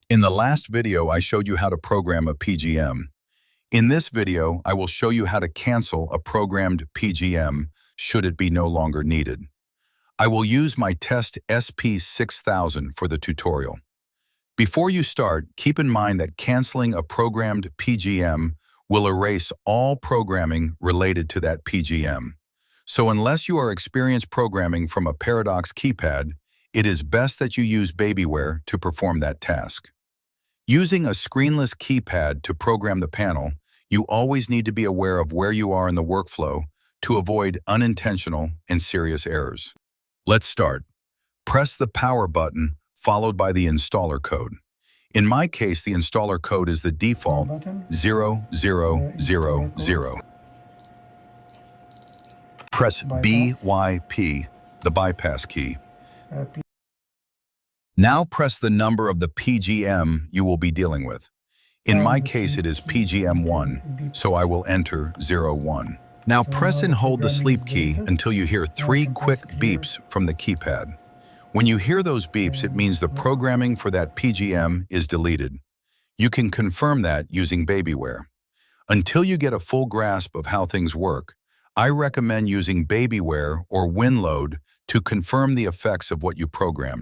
In the last video, I showed you how to program a PGM. In this video, I will show you how to cancel a programmed PGM should it be no longer needed. I will use my test SP6000 for the tutorial. Before you start, keep in mind that canceling a programmed PGM will erase all programming related to that PGM. So unless you are experienced programming from a Paradox keypad, it is best that you use Babyware to perform that task. Using a screenless keypad to program the panel, you always need to be aware of where you are in the workflow to avoid unintentional and serious errors. Let's start. Press the power button followed by the installer code. In my case, the installer code is the default 0000. Press BYP, the bypass key. Now press the number of the PGM you will be dealing with. In my case, it is PGM1, so I will enter 01. Now press and hold the sleep key until you hear 3 quick beeps from the keypad. When you hear those beeps, it means the programming for that PGM is deleted. You can confirm that using Babyware. Until you get a full grasp of how things work, I recommend using Babyware or WinLoad to confirm the effects of what you programmed.